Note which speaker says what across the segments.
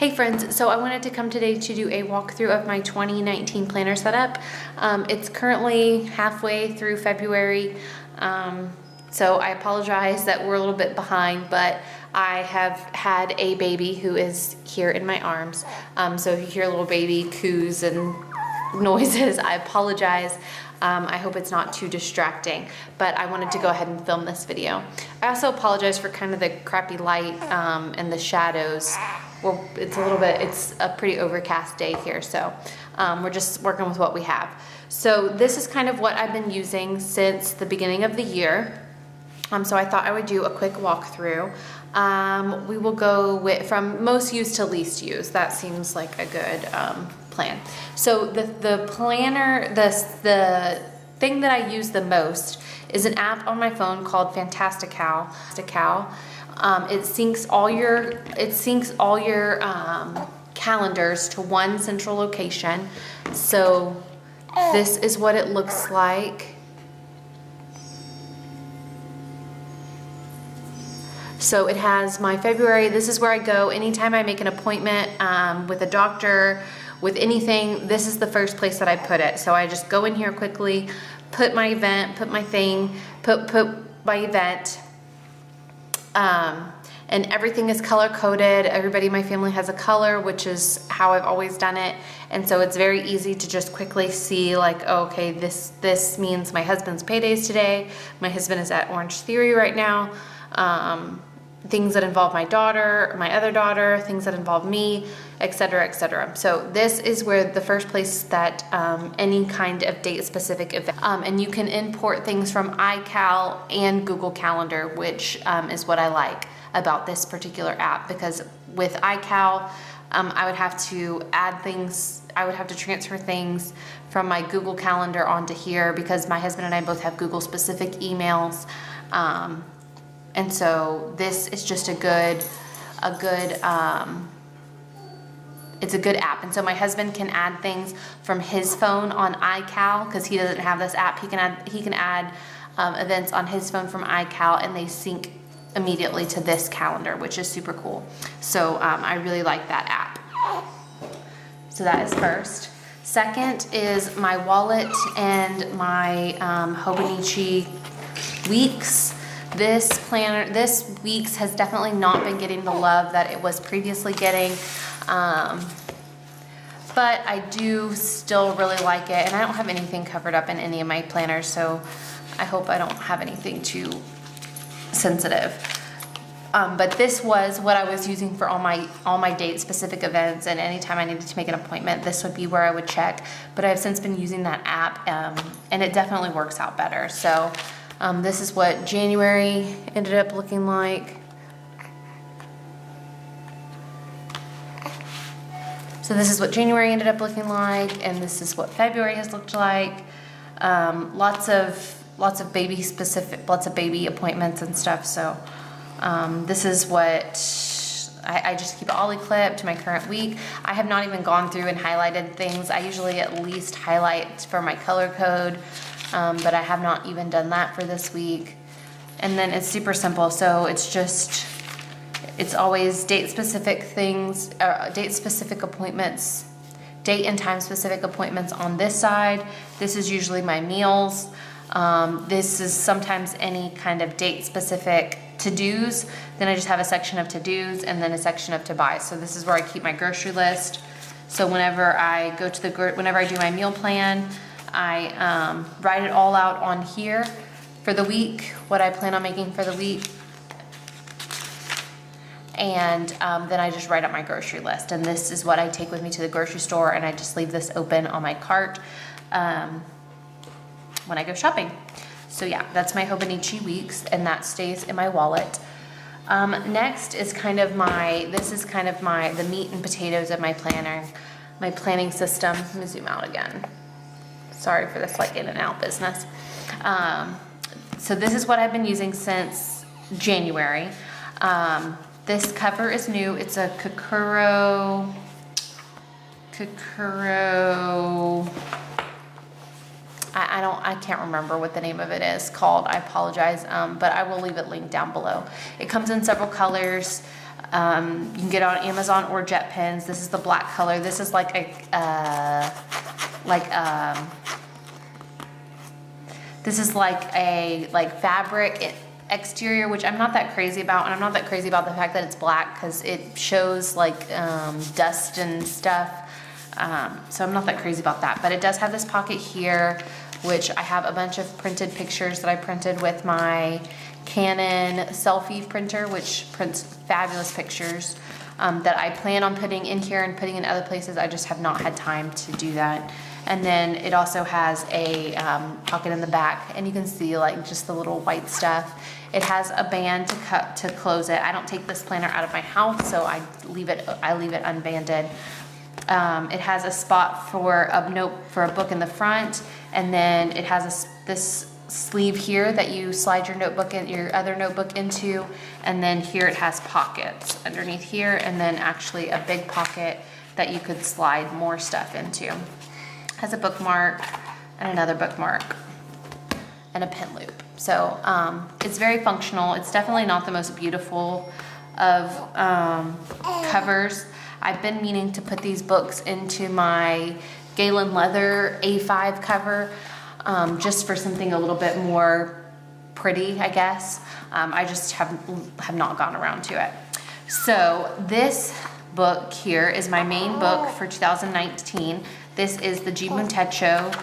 Speaker 1: Hey friends, so I wanted to come today to do a walkthrough of my 2019 planner setup. It's currently halfway through February, so I apologize that we're a little bit behind, but I have had a baby who is here in my arms. So if you hear little baby coos and noises, I apologize. I hope it's not too distracting, but I wanted to go ahead and film this video. I also apologize for kind of the crappy light and the shadows. Well, it's a pretty overcast day here, so we're just working with what we have. So this is kind of what I've been using since the beginning of the year. So I thought I would do a quick walkthrough. We will go from most used to least used. That seems like a good plan. So the planner, the thing that I use the most is an app on my phone called Fantastical. It syncs all your calendars to one central location. So this is what it looks like. So it has my February. This is where I go anytime I make an appointment with a doctor, with anything. This is the first place that I put it. So I just go in here quickly, put my event, put my thing, put my event, and everything is color coded. Everybody in my family has a color, which is how I've always done it. And so it's very easy to just quickly see like, oh, okay, this means my husband's payday's today. My husband is at Orange Theory right now. Things that involve my daughter, my other daughter, things that involve me, etc., etc. So this is where the first place that any kind of date-specific event, and you can import things from iCal and Google Calendar, which is what I like about this particular app, because with iCal, I would have to add things, I would have to transfer things from my Google Calendar onto here because my husband and I both have Google-specific emails. And so this is just it's a good app. And so my husband can add things from his phone on iCal because he doesn't have this app. He can add events on his phone from iCal, and they sync immediately to this calendar, which is super cool. So I really like that app. So that is first. Second is my wallet and my Hobonichi Weeks. This Weeks has definitely not been getting the love that it was previously getting, but I do still really like it, and I don't have anything covered up in any of my planners, so I hope I don't have anything too sensitive. But this was what I was using for all my date-specific events, and anytime I needed to make an appointment, this would be where I would check. But I've since been using that app, and it definitely works out better. So. This is what January ended up looking like. So this is what January ended up looking like, and this is what February has looked like. Lots of baby appointments and stuff. So this is what I just keep it all clipped to my current week. I have not even gone through and highlighted things. I usually at least highlight for my color code. But I have not even done that for this week. And then it's super simple. So it's always date-specific things, date-specific appointments, date and time-specific appointments on this side. This is usually my meals. This is sometimes any kind of date-specific to-dos. Then I just have a section of to-dos and then a section of to-buys. So this is where I keep my grocery list. So whenever I do my meal plan, I write it all out on here for the week, what I plan on making for the week. And then I just write up my grocery list. And this is what I take with me to the grocery store, and I just leave this open on my cart when I go shopping. So yeah, that's my Hobonichi Weeks, and that stays in my wallet. Next is the meat and potatoes of my planning system. Let me zoom out again. Sorry for this like in and out business. So this is what I've been using since January. This cover is new. It's a Kokoro I can't remember what the name of it is called. I apologize, but I will leave it linked down below. It comes in several colors. You can get it on Amazon or Jet Pens. This is the black color. This is like a fabric exterior, which I'm not that crazy about, and I'm not that crazy about the fact that it's black because it shows like dust and stuff. So I'm not that crazy about that, but it does have this pocket here, which I have a bunch of printed pictures that I printed with my Canon selfie printer, which prints fabulous pictures that I plan on putting in here and putting in other places. I just have not had time to do that. And then it also has a pocket in the back, and you can see like just the little white stuff. It has a band to close it. I don't take this planner out of my house, so I leave it unbanded. It has a spot for a book in the front, and then it has this sleeve here that you slide your other notebook into, and then here it has pockets underneath here, and then actually a big pocket that you could slide more stuff into. Has a bookmark and another bookmark and a pen loop. So it's very functional. It's definitely not the most beautiful of covers. I've been meaning to put these books into my Galen Leather A5 cover, just for something a little bit more pretty, I guess. I just have not gotten around to it. So this book here is my main book for 2019. This is the Jibun Techo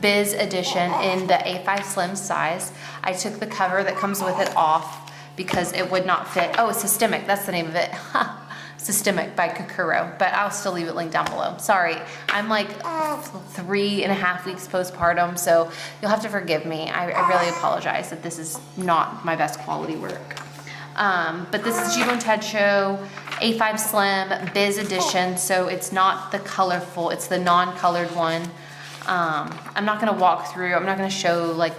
Speaker 1: Biz edition in the A5 Slim size. I took the cover that comes with it off because it would not fit. Oh, it's Systemic, that's the name of it. Systemic by Kokoro, but I'll still leave it linked down below. Sorry, I'm like 3.5 weeks postpartum, so you'll have to forgive me. I really apologize that this is not my best quality work. But this is Jibun Techo A5 Slim Biz edition, so it's not the colorful, it's the non-colored one. I'm not gonna walk through, I'm not gonna show like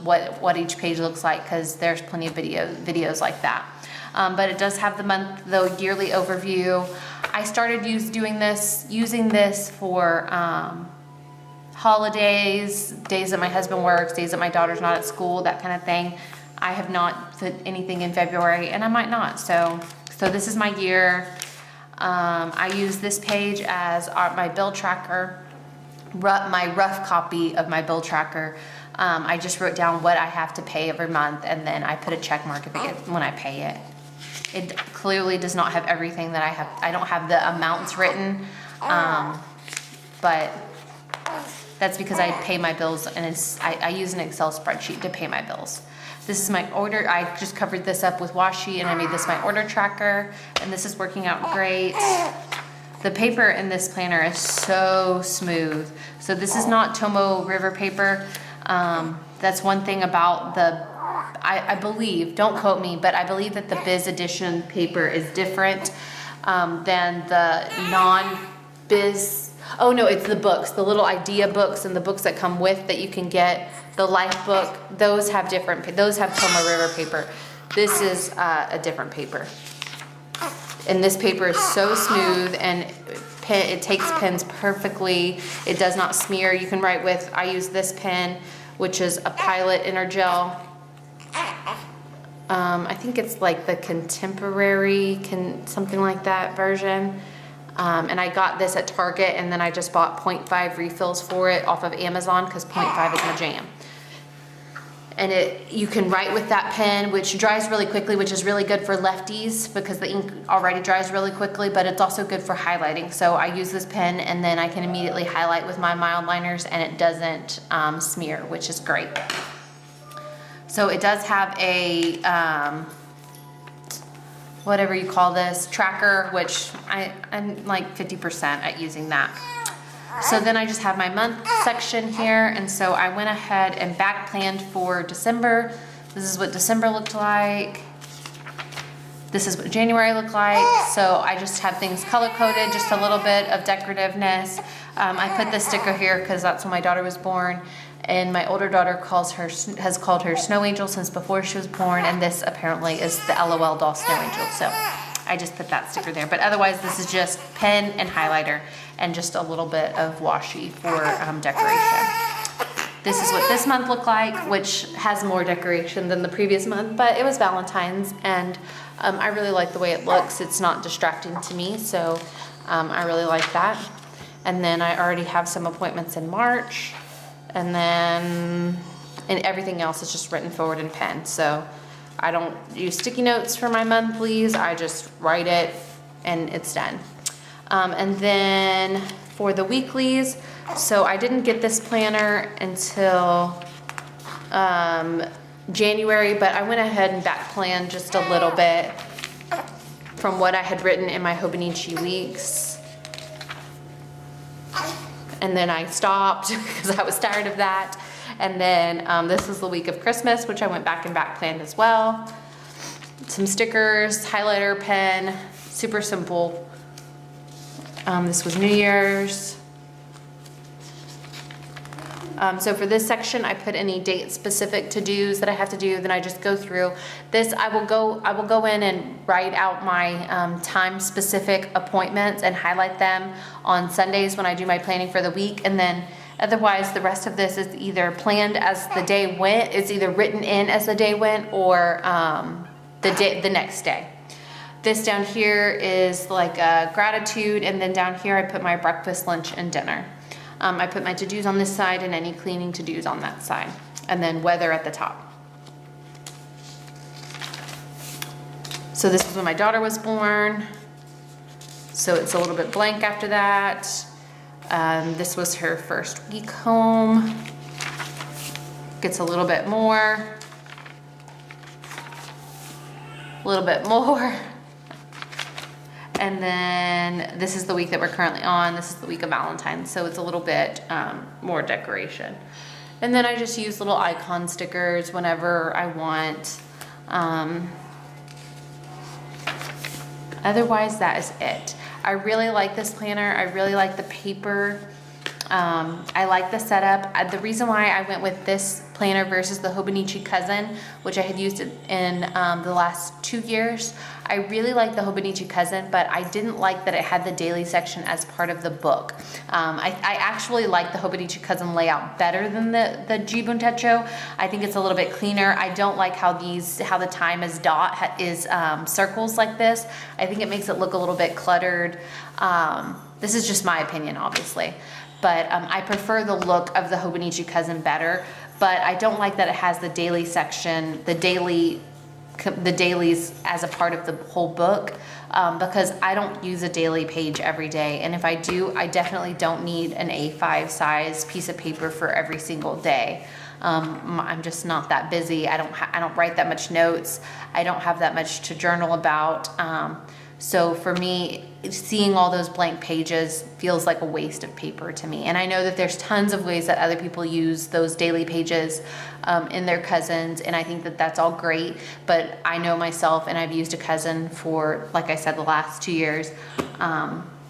Speaker 1: what each page looks like, because there's plenty of videos like that. But it does have the yearly overview. I started using this for holidays, days that my husband works, days that my daughter's not at school, that kind of thing. I have not put anything in February, and I might not. So this is my year. I use this page as my bill tracker, my rough copy of my bill tracker. I just wrote down what I have to pay every month, and then I put a check mark when I pay it. It clearly does not have everything that I have. I don't have the amounts written, but that's because I pay my bills, and I use an Excel spreadsheet to pay my bills. This is my order. I just covered this up with washi, and I made this my order tracker, and this is working out great. The paper in this planner is so smooth. So this is not Tomo River paper. That's one thing about I believe, don't quote me, but I believe that the Biz edition paper is different than the non-Biz. Oh no, it's the books, the little idea books and the books that come with that you can get. The life book, those have Tomo River paper. This is a different paper. And this paper is so smooth, and it takes pens perfectly. It does not smear. You can write with, I use this pen, which is a Pilot Energel. I think it's like the contemporary, something like that version. And I got this at Target, and then I just bought 0.5 refills for it off of Amazon because 0.5 is my jam. And you can write with that pen, which dries really quickly, which is really good for lefties because the ink already dries really quickly, but it's also good for highlighting. So I use this pen, and then I can immediately highlight with my mild liners, and it doesn't smear, which is great. So it does have a, whatever you call this, tracker, which I'm like 50% at using that. So then I just have my month section here, and so I went ahead and back planned for December. This is what December looked like. This is what January looked like. So I just have things color coded, just a little bit of decorativeness. I put this sticker here because that's when my daughter was born, and my older daughter has called her Snow Angel since before she was born, and this apparently is the LOL doll Snow Angel. So I just put that sticker there. But otherwise, this is just pen and highlighter and just a little bit of washi for decoration. This is what this month looked like, which has more decoration than the previous month, but it was Valentine's, and I really like the way it looks. It's not distracting to me, so I really like that. And then I already have some appointments in March, and everything else is just written forward in pen. So I don't use sticky notes for my monthlies. I just write it and it's done. And then for the weeklies, so I didn't get this planner until January, but I went ahead and back planned just a little bit from what I had written in my Hobonichi Weeks. And then I stopped because I was tired of that. And then this is the week of Christmas, which I went back and back planned as well. Some stickers, highlighter, pen, super simple. This was New Year's. So for this section, I put any date specific to-dos that I have to do, then I just go through. This, I will go in and write out my time specific appointments and highlight them on Sundays when I do my planning for the week. And then otherwise, the rest of this is either planned as the day went, it's either written in as the day went, or the next day. This down here is like a gratitude, and then down here I put my breakfast, lunch, and dinner. I put my to-dos on this side and any cleaning to-dos on that side, and then weather at the top. So this is when my daughter was born, so it's a little bit blank after that. This was her first week home. Gets a little bit more, a little bit more. And then this is the week that we're currently on. This is the week of Valentine's, so it's a little bit more decoration. And then I just use little icon stickers whenever I want. Otherwise, that is it. I really like this planner. I really like the paper. I like the setup. The reason why I went with this planner versus the Hobonichi Cousin, which I had used in the last 2 years, I really like the Hobonichi Cousin, but I didn't like that it had the daily section as part of the book. I actually like the Hobonichi Cousin layout better than the Jibun Techo. I think it's a little bit cleaner. I don't like how the time is circles like this. I think it makes it look a little bit cluttered. This is just my opinion, obviously. But I prefer the look of the Hobonichi Cousin better, but I don't like that it has the daily section, the dailies as a part of the whole book, because I don't use a daily page every day, and if I do, I definitely don't need an A5 size piece of paper for every single day. I'm just not that busy. I don't write that much notes. I don't have that much to journal about. So for me, seeing all those blank pages feels like a waste of paper to me. And I know that there's tons of ways that other people use those daily pages in their cousins, and I think that that's all great. But I know myself, and I've used a cousin for, like I said, the last 2 years.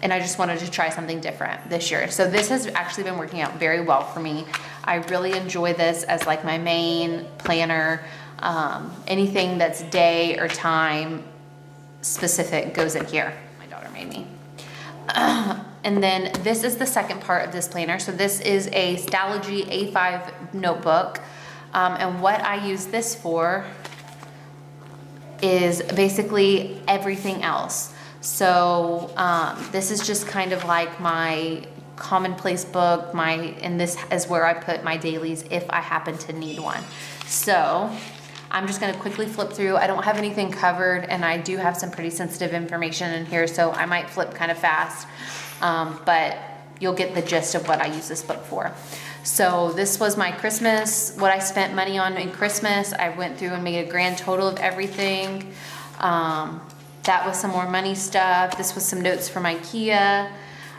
Speaker 1: And I just wanted to try something different this year. So this has actually been working out very well for me. I really enjoy this as like my main planner. Anything that's day or time specific goes in here. My daughter made me. And then this is the second part of this planner. So this is a Stalogy A5 notebook. And what I use this for is basically everything else. So this is just kind of like my commonplace book, and this is where I put my dailies if I happen to need one. So I'm just gonna quickly flip through. I don't have anything covered, and I do have some pretty sensitive information in here, so I might flip kind of fast, but you'll get the gist of what I use this book for. So this was my Christmas, what I spent money on in Christmas. I went through and made a grand total of everything. That was some more money stuff. This was some notes from IKEA.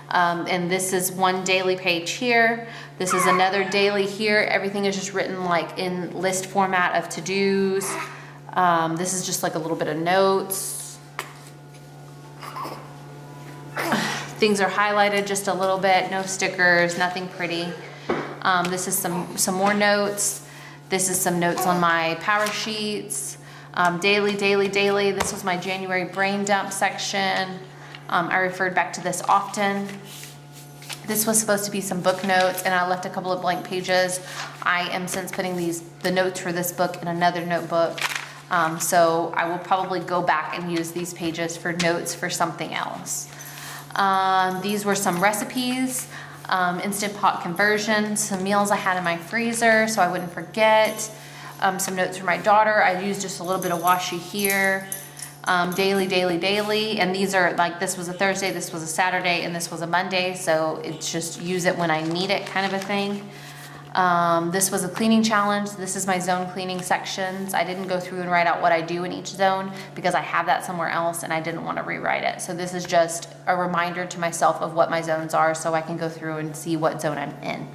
Speaker 1: And this is one daily page here. This is another daily here. Everything is just written like in list format of to-dos. This is just like a little bit of notes. Things are highlighted just a little bit, no stickers, nothing pretty. This is some more notes. This is some notes on my Powersheets. Daily. This was my January brain dump section. I referred back to this often. This was supposed to be some book notes, and I left a couple of blank pages. I am since putting the notes for this book in another notebook. So I will probably go back and use these pages for notes for something else. These were some recipes, Instant Pot conversions, some meals I had in my freezer so I wouldn't forget, some notes for my daughter. I used just a little bit of washi here. Daily, and these are like, this was a Thursday, this was a Saturday, and this was a Monday, so it's just use it when I need it kind of a thing. This was a cleaning challenge. This is my zone cleaning sections. I didn't go through and write out what I do in each zone because I have that somewhere else and I didn't want to rewrite it. So this is just a reminder to myself of what my zones are so I can go through and see what zone I'm in.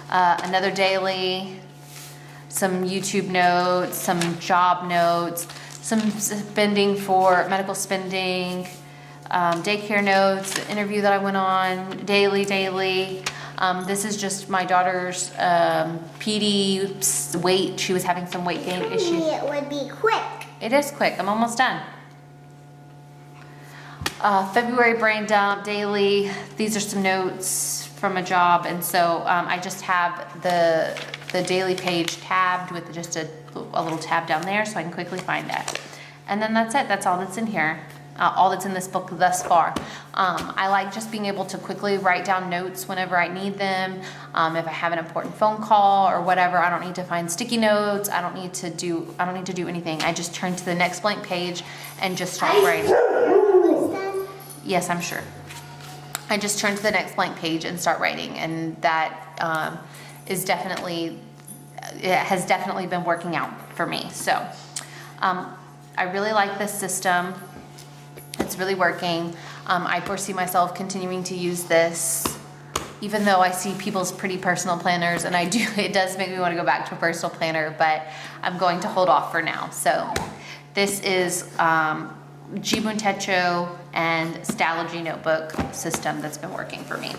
Speaker 1: Another daily, some YouTube notes, some job notes, some spending for medical spending, daycare notes, the interview that I went on, daily. This is just my daughter's PD weight. She was having some weight gain issues.
Speaker 2: It would be quick.
Speaker 1: It is quick. I'm almost done. February brain dump, daily. These are some notes from a job, and so I just have the daily page tabbed with just a little tab down there so I can quickly find it. And then that's it. That's all that's in here. All that's in this book thus far. I like just being able to quickly write down notes whenever I need them. If I have an important phone call or whatever, I don't need to find sticky notes. I don't need to do anything. I just turn to the next blank page and just start writing. Yes, I'm sure. I just turn to the next blank page and start writing, and that has definitely been working out for me. So I really like this system. It's really working. I foresee myself continuing to use this, even though I see people's pretty personal planners, and it does make me want to go back to a personal planner, but I'm going to hold off for now. So this is Jibun Techo and Stalogy notebook system that's been working for me.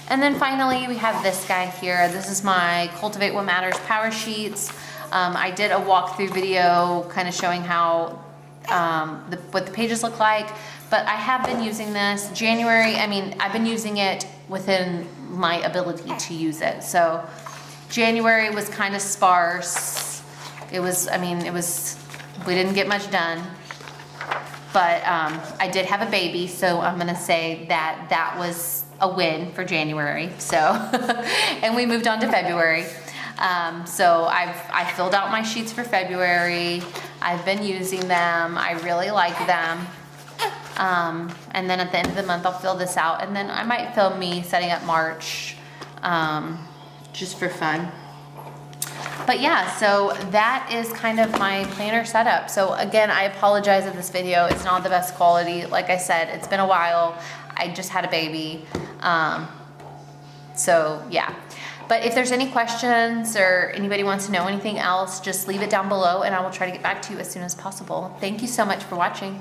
Speaker 1: And then finally we have this guy here. This is my Cultivate What Matters Powersheets. I did a walkthrough video kind of showing how what the pages look like, but I have been using this I've been using it within my ability to use it. So January was kind of sparse. We didn't get much done, but I did have a baby, so I'm gonna say that was a win for January. So and we moved on to February. So I filled out my sheets for February. I've been using them. I really like them. And then at the end of the month, I'll fill this out, and then I might film me setting up March, just for fun. But yeah, so that is kind of my planner setup. So again, I apologize if this video is not the best quality. Like I said, it's been a while. I just had a baby. So yeah. But if there's any questions or anybody wants to know anything else, just leave it down below and I will try to get back to you as soon as possible. Thank you so much for watching.